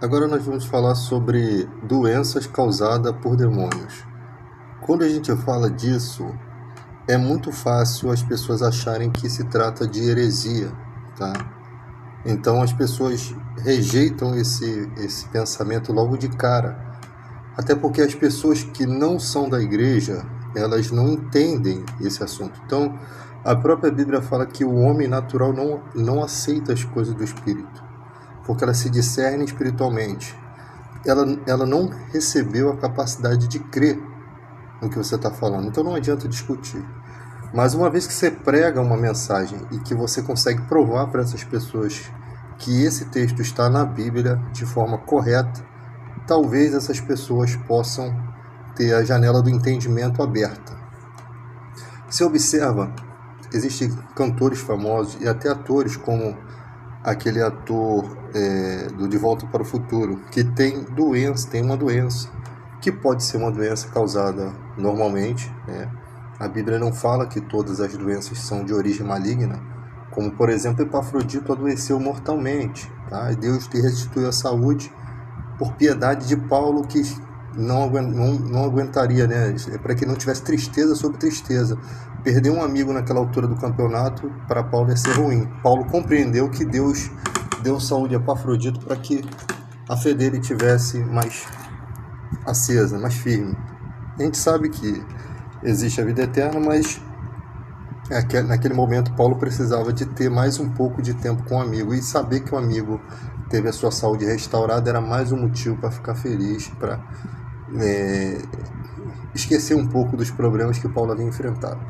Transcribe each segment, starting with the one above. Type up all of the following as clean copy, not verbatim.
Agora nós vamos falar sobre doenças causadas por demônios. Quando a gente fala disso, é muito fácil as pessoas acharem que se trata de heresia, tá? Então as pessoas rejeitam esse pensamento logo de cara. Até porque as pessoas que não são da igreja, elas não entendem esse assunto. Então, a própria Bíblia fala que o homem natural não aceita as coisas do Espírito, porque ela se discerne espiritualmente. Ela não recebeu a capacidade de crer no que você está falando, então não adianta discutir. Mas uma vez que você prega uma mensagem e que você consegue provar para essas pessoas que esse texto está na Bíblia de forma correta, talvez essas pessoas possam ter a janela do entendimento aberta. Você observa, existem cantores famosos e até atores como aquele ator do De Volta para o Futuro, que tem uma doença, que pode ser uma doença causada normalmente, né? A Bíblia não fala que todas as doenças são de origem maligna, como por exemplo Epafrodito adoeceu mortalmente, tá? E Deus lhe restituiu a saúde por piedade de Paulo, que não aguentaria, né? Para que não tivesse tristeza sobre tristeza. Perder um amigo naquela altura do campeonato, para Paulo ia ser ruim. Paulo compreendeu que Deus deu saúde a Epafrodito para que a fé dele tivesse mais acesa, mais firme. A gente sabe que existe a vida eterna, mas naquele momento Paulo precisava de ter mais um pouco de tempo com o amigo, e saber que o amigo teve a sua saúde restaurada era mais um motivo para ficar feliz, para esquecer um pouco dos problemas que Paulo havia enfrentado.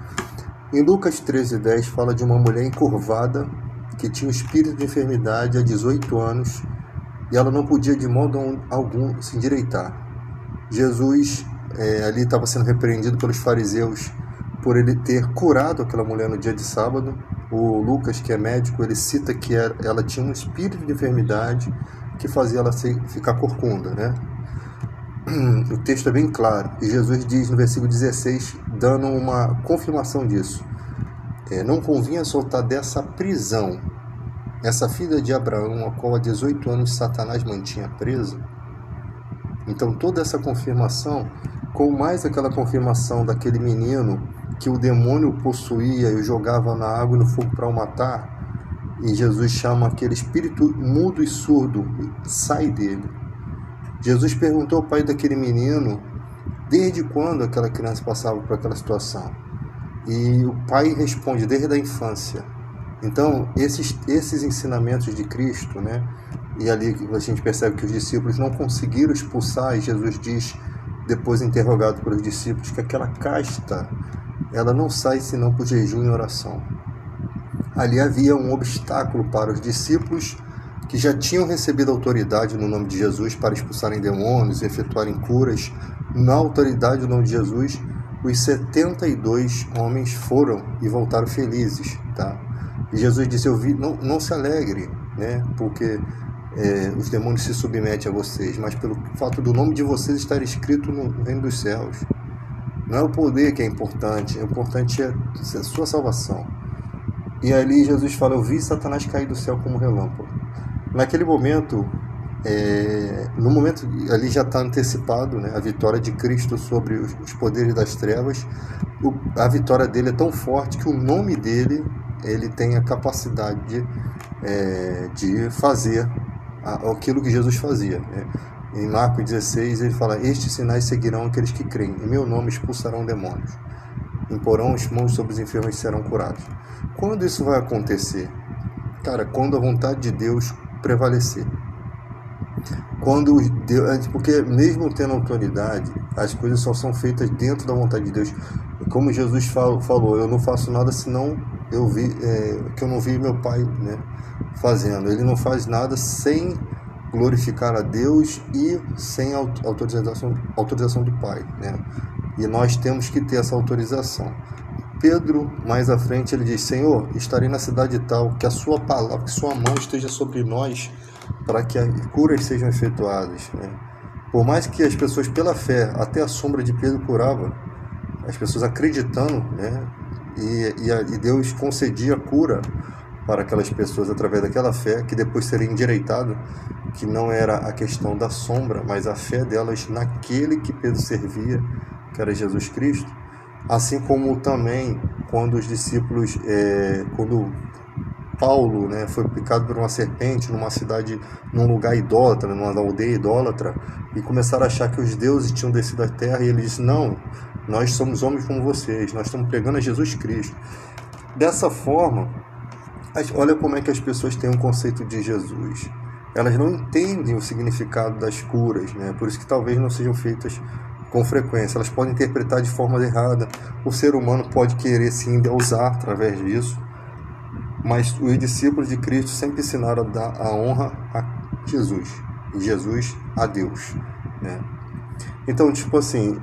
Em Lucas 13:10 fala de uma mulher encurvada que tinha um espírito de enfermidade há 18 anos e ela não podia de modo algum se endireitar. Jesus ali estava sendo repreendido pelos fariseus por ele ter curado aquela mulher no dia de sábado. O Lucas, que é médico, ele cita que ela tinha um espírito de enfermidade que fazia ela ficar corcunda, né? O texto é bem claro, e Jesus diz no versículo 16, dando uma confirmação disso: não convinha soltar dessa prisão essa filha de Abraão, a qual há 18 anos Satanás mantinha presa. Então toda essa confirmação, com mais aquela confirmação daquele menino que o demônio possuía e o jogava na água e no fogo para o matar, e Jesus chama aquele espírito mudo e surdo, sai dele. Jesus perguntou ao pai daquele menino desde quando aquela criança passava por aquela situação, e o pai responde: desde a infância. Então esses ensinamentos de Cristo, né? E ali a gente percebe que os discípulos não conseguiram expulsar, e Jesus diz, depois interrogado pelos discípulos, que aquela casta, ela não sai senão por jejum e oração. Ali havia um obstáculo para os discípulos que já tinham recebido autoridade no nome de Jesus para expulsarem demônios e efetuarem curas. Na autoridade do nome de Jesus, os 72 homens foram e voltaram felizes, tá? E Jesus disse: não se alegre, né? Porque os demônios se submetem a vocês, mas pelo fato do nome de vocês estar escrito no reino dos céus. Não é o poder que é importante, o importante é a sua salvação. E ali Jesus fala: eu vi Satanás cair do céu como relâmpago. Naquele momento, no momento ali já está antecipado, né, a vitória de Cristo sobre os poderes das trevas. A vitória dele é tão forte que o nome dele, ele tem a capacidade de fazer aquilo que Jesus fazia, né? Em Marcos 16 ele fala: estes sinais seguirão aqueles que creem, em meu nome expulsarão demônios, imporão as mãos sobre os enfermos e serão curados. Quando isso vai acontecer? Cara, quando a vontade de Deus prevalecer. Porque mesmo tendo autoridade, as coisas só são feitas dentro da vontade de Deus. Como Jesus falou: eu não faço nada senão que eu não vi meu Pai, né, fazendo. Ele não faz nada sem glorificar a Deus e sem autorização do Pai, né? E nós temos que ter essa autorização. Pedro, mais à frente, ele diz: Senhor, estarei na cidade tal, que a sua palavra, que sua mão esteja sobre nós, para que as curas sejam efetuadas, né? Por mais que as pessoas, pela fé, até a sombra de Pedro curava, as pessoas acreditando, né? E Deus concedia a cura, para aquelas pessoas através daquela fé, que depois seria endireitada, que não era a questão da sombra, mas a fé delas naquele que Pedro servia, que era Jesus Cristo. Assim como também quando os discípulos, quando Paulo, né, foi picado por uma serpente numa cidade, num lugar idólatra, numa aldeia idólatra, e começaram a achar que os deuses tinham descido à terra, e ele disse: não, nós somos homens como vocês, nós estamos pregando a Jesus Cristo. Dessa forma, olha como é que as pessoas têm um conceito de Jesus. Elas não entendem o significado das curas, né? Por isso que talvez não sejam feitas com frequência. Elas podem interpretar de forma errada. O ser humano pode querer se endeusar através disso, mas os discípulos de Cristo sempre ensinaram a dar a honra a Jesus, e Jesus a Deus, né? Então, tipo assim,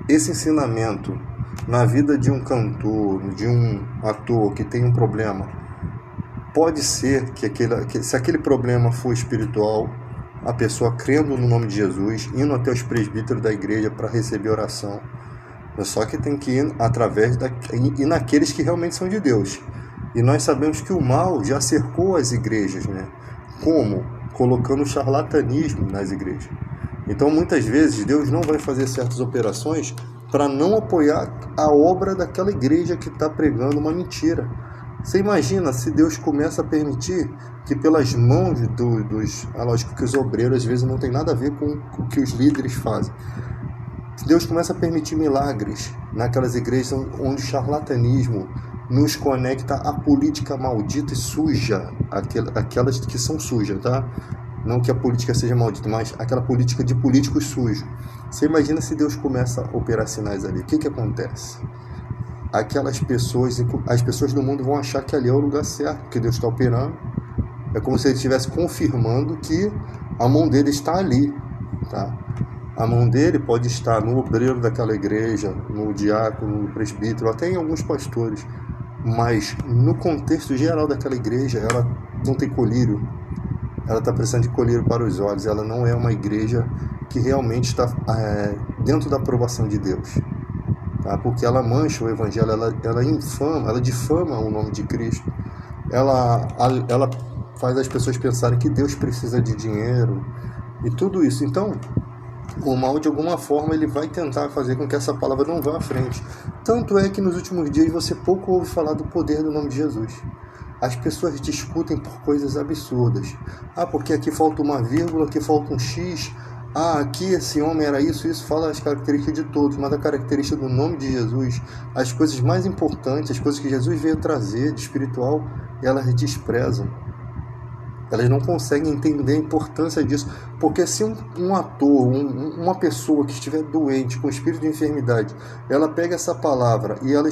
esse ensinamento na vida de um cantor, de um ator que tem um problema, pode ser que se aquele problema for espiritual, a pessoa crendo no nome de Jesus, indo até os presbíteros da igreja para receber oração, só que tem que ir ir naqueles que realmente são de Deus. E nós sabemos que o mal já cercou as igrejas, né? Como? Colocando charlatanismo nas igrejas. Então, muitas vezes, Deus não vai fazer certas operações para não apoiar a obra daquela igreja que está pregando uma mentira. Você imagina se Deus começa a permitir que pelas mãos lógico que os obreiros às vezes não tem nada a ver com o que os líderes fazem. Se Deus começa a permitir milagres naquelas igrejas onde o charlatanismo nos conecta à política maldita e suja, aquelas que são sujas, tá? Não que a política seja maldita, mas aquela política de políticos sujos. Você imagina se Deus começa a operar sinais ali, o que acontece? Aquelas pessoas, as pessoas do mundo vão achar que ali é o lugar certo, que Deus está operando. É como se ele estivesse confirmando que a mão dele está ali, tá? A mão dele pode estar no obreiro daquela igreja, no diácono, no presbítero, até em alguns pastores, mas no contexto geral daquela igreja, ela não tem colírio, ela está precisando de colírio para os olhos, ela não é uma igreja que realmente está dentro da aprovação de Deus, tá? Porque ela mancha o evangelho, ela difama o nome de Cristo, ela faz as pessoas pensarem que Deus precisa de dinheiro e tudo isso. Então, o mal, de alguma forma, ele vai tentar fazer com que essa palavra não vá à frente. Tanto é que nos últimos dias você pouco ouve falar do poder do nome de Jesus. As pessoas discutem por coisas absurdas. Porque aqui falta uma vírgula, aqui falta um X. Aqui esse homem era isso, fala as características de todos, mas a característica do nome de Jesus, as coisas mais importantes, as coisas que Jesus veio trazer de espiritual, elas desprezam. Elas não conseguem entender a importância disso, porque se um ator, uma pessoa que estiver doente, com espírito de enfermidade, ela pega essa palavra e ela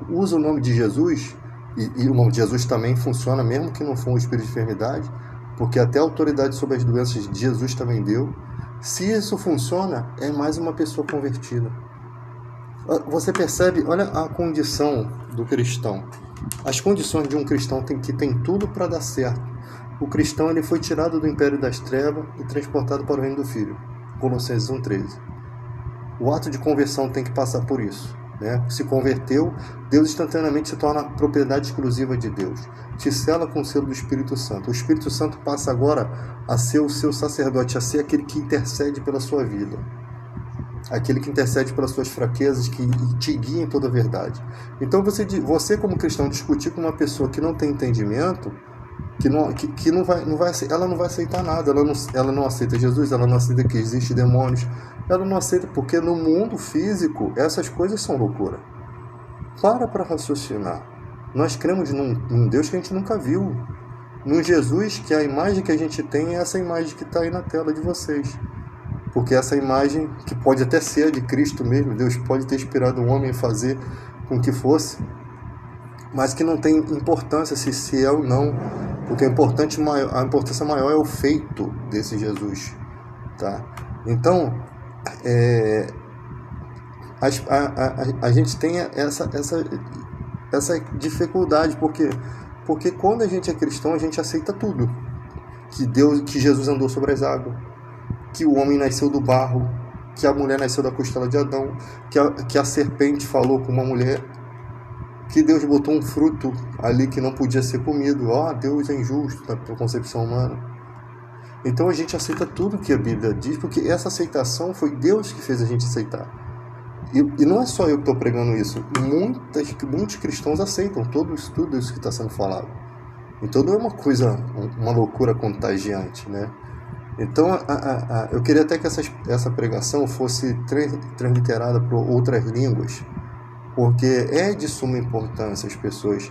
usa o nome de Jesus, e o nome de Jesus também funciona, mesmo que não for um espírito de enfermidade, porque até a autoridade sobre as doenças de Jesus também deu. Se isso funciona, é mais uma pessoa convertida. Você percebe, olha a condição do cristão. As condições de um cristão que tem tudo para dar certo. O cristão, ele foi tirado do império das trevas e transportado para o reino do Filho. Colossenses 1,13. O ato de conversão tem que passar por isso, né? Se converteu, Deus instantaneamente se torna propriedade exclusiva de Deus. Te sela com o selo do Espírito Santo. O Espírito Santo passa agora a ser o seu sacerdote, a ser aquele que intercede pela sua vida. Aquele que intercede pelas suas fraquezas, que te guia em toda a verdade. Então você como cristão, discutir com uma pessoa que não tem entendimento, ela não vai aceitar nada, ela não aceita Jesus, ela não aceita que existe demônios, ela não aceita, porque no mundo físico essas coisas são loucura. Para raciocinar. Nós cremos num Deus que a gente nunca viu, num Jesus que a imagem que a gente tem é essa imagem que está aí na tela de vocês, porque essa imagem, que pode até ser a de Cristo mesmo, Deus pode ter inspirado um homem a fazer com que fosse, mas que não tem importância se é ou não, porque a importância maior é o feito desse Jesus, tá? Então, a gente tem essa dificuldade, porque quando a gente é cristão, a gente aceita tudo, que Jesus andou sobre as águas, que o homem nasceu do barro, que a mulher nasceu da costela de Adão, que a serpente falou com uma mulher, que Deus botou um fruto ali que não podia ser comido. Deus é injusto na concepção humana. Então a gente aceita tudo que a Bíblia diz, porque essa aceitação foi Deus que fez a gente aceitar. E não é só eu que estou pregando isso. Muitos cristãos aceitam tudo isso que está sendo falado. Então não é uma loucura contagiante, né? Então eu queria até que essa pregação fosse transliterada para outras línguas, porque é de suma importância as pessoas.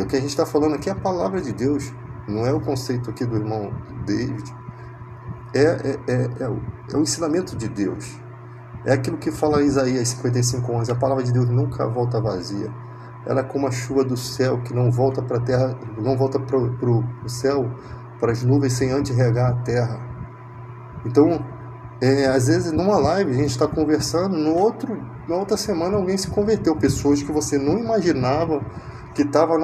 O que a gente está falando aqui é a palavra de Deus, não é o conceito aqui do irmão David. É o ensinamento de Deus. É aquilo que fala Isaías 55:11, a palavra de Deus nunca volta vazia. Ela é como a chuva do céu, que não volta para a terra, não volta para o céu, para as nuvens, sem antes regar a terra. Então, às vezes numa live a gente está conversando, na outra semana alguém se converteu, pessoas que você não imaginava, que estavam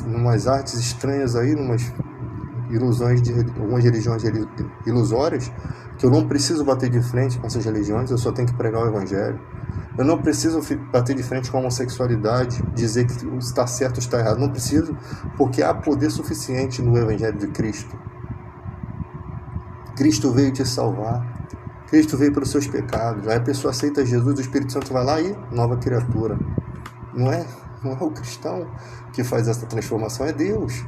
numas artes estranhas aí, numas ilusões de algumas religiões ilusórias, que eu não preciso bater de frente com essas religiões, eu só tenho que pregar o evangelho. Eu não preciso bater de frente com a homossexualidade, dizer que está certo ou está errado. Não preciso, porque há poder suficiente no evangelho de Cristo. Cristo veio te salvar. Cristo veio pelos seus pecados. Aí a pessoa aceita Jesus, o Espírito Santo vai lá e nova criatura. Não é o cristão que faz essa transformação, é Deus.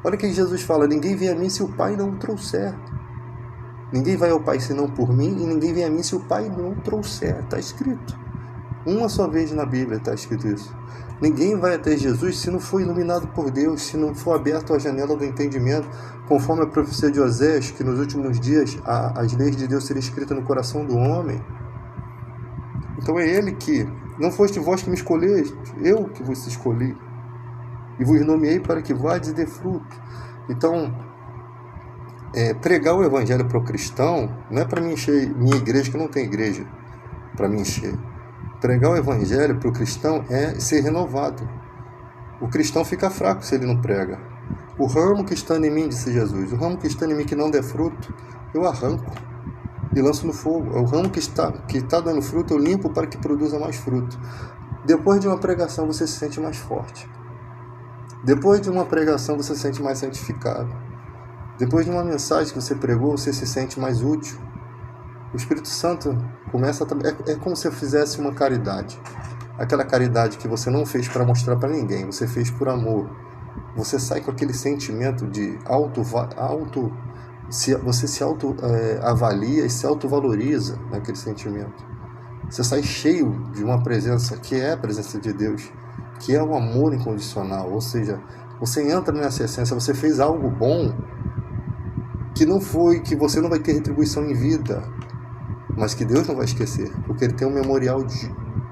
Olha o que Jesus fala: ninguém vem a mim se o Pai não o trouxer. Ninguém vai ao Pai senão por mim, e ninguém vem a mim se o Pai não o trouxer. Está escrito. Uma só vez na Bíblia está escrito isso. Ninguém vai até Jesus se não for iluminado por Deus, se não for aberto a janela do entendimento, conforme a profecia de Oséias, que nos últimos dias as leis de Deus seriam escritas no coração do homem. Então é Ele que, não foste vós que me escolheste, eu que vos escolhi, e vos nomeei para que vades e dê fruto. Então, pregar o evangelho para o cristão não é para me encher minha igreja, que não tem igreja para me encher. Pregar o evangelho para o cristão é ser renovado. O cristão fica fraco se ele não prega. O ramo que está em mim, disse Jesus, o ramo que está em mim que não der fruto, eu arranco e lanço no fogo. O ramo que está dando fruto, eu limpo para que produza mais fruto. Depois de uma pregação, você se sente mais forte. Depois de uma pregação, você se sente mais santificado. Depois de uma mensagem que você pregou, você se sente mais útil. O Espírito Santo começa a... É como se eu fizesse uma caridade. Aquela caridade que você não fez para mostrar para ninguém, você fez por amor. Você sai com aquele sentimento de você se avalia e se autovaloriza naquele sentimento. Você sai cheio de uma presença que é a presença de Deus, que é o amor incondicional. Ou seja, você entra nessa essência, você fez algo bom, que você não vai ter retribuição em vida, mas que Deus não vai esquecer, porque Ele tem um memorial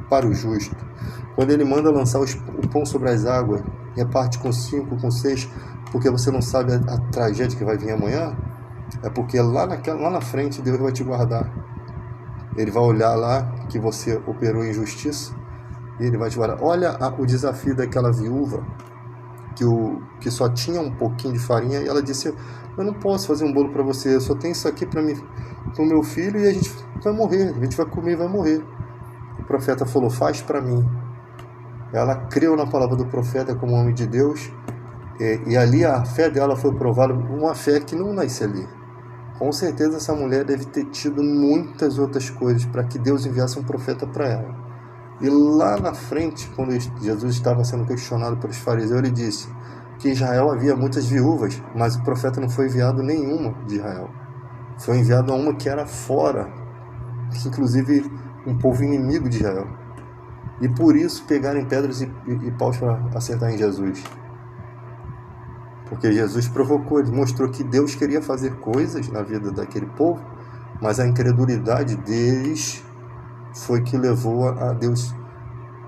para o justo. Quando Ele manda lançar o pão sobre as águas, reparte com 5, com 6, porque você não sabe a tragédia que vai vir amanhã, é porque lá na frente Deus vai te guardar. Ele vai olhar lá que você operou injustiça e Ele vai te guardar. Olha o desafio daquela viúva que só tinha um pouquinho de farinha, e ela disse: eu não posso fazer um bolo para você, eu só tenho isso aqui para o meu filho, e a gente vai morrer, a gente vai comer e vai morrer. O profeta falou: faz para mim. Ela creu na palavra do profeta como homem de Deus, e ali a fé dela foi provada, uma fé que não nasce ali. Com certeza essa mulher deve ter tido muitas outras coisas para que Deus enviasse um profeta para ela. E lá na frente, quando Jesus estava sendo questionado pelos fariseus, ele disse que em Israel havia muitas viúvas, mas o profeta não foi enviado nenhuma de Israel. Foi enviado a uma que era fora, que inclusive um povo inimigo de Israel. E por isso pegaram pedras e paus para acertar em Jesus. Porque Jesus provocou, ele mostrou que Deus queria fazer coisas na vida daquele povo, mas a incredulidade deles foi que levou a Deus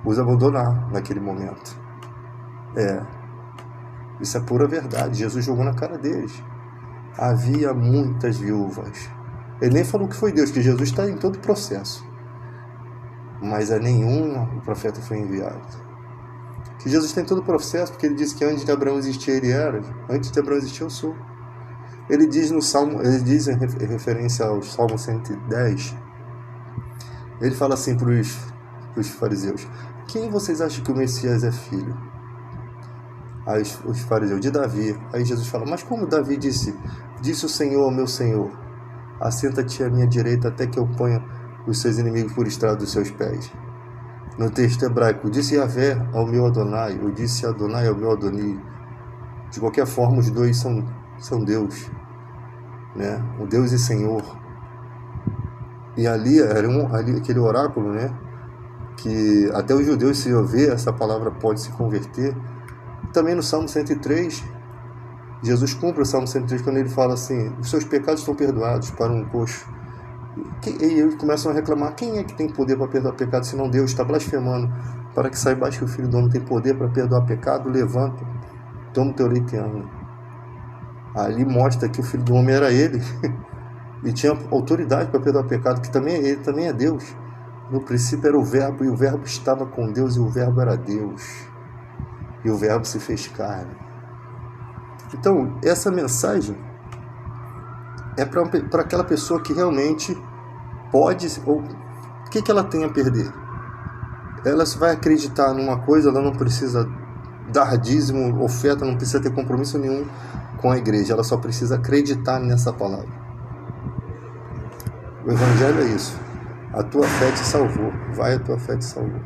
os abandonar naquele momento. Isso é pura verdade. Jesus jogou na cara deles. Havia muitas viúvas. Ele nem falou que foi Deus, que Jesus está em todo o processo. Mas a nenhuma o profeta foi enviado. Que Jesus tem todo o processo, porque ele disse que antes de Abraão existir ele era, antes de Abraão existir eu sou. Ele diz no Salmo, ele diz em referência ao Salmo 110, ele fala assim para os fariseus: quem vocês acham que o Messias é filho? Aí os fariseus, de Davi. Aí Jesus fala, mas como Davi disse o Senhor ao meu Senhor, assenta-te à minha direita até que eu ponha os seus inimigos por estrado dos seus pés. No texto hebraico, disse Yahvé ao meu Adonai, ou disse Adonai ao meu Adoni. De qualquer forma, os dois são Deus, né? O Deus e Senhor. E ali era aquele oráculo, né? Que até os judeus, se ouvir essa palavra, pode se converter. Também no Salmo 103, Jesus cumpre o Salmo 103 quando ele fala assim, os seus pecados estão perdoados para um coxo. E eles começam a reclamar, quem é que tem poder para perdoar pecado, senão Deus? Está blasfemando. Para que saibas que o Filho do Homem tem poder para perdoar pecado, levanta, toma o teu leito e anda. Ali mostra que o Filho do Homem era ele, e tinha autoridade para perdoar pecado, que também ele também é Deus. No princípio era o Verbo, e o Verbo estava com Deus, e o Verbo era Deus. E o Verbo se fez carne. Então, essa mensagem é para aquela pessoa que realmente pode, ou o que ela tem a perder? Ela vai acreditar numa coisa, ela não precisa dar dízimo, oferta, não precisa ter compromisso nenhum com a igreja, ela só precisa acreditar nessa palavra. O Evangelho é isso. A tua fé te salvou. Vai, a tua fé te salvou.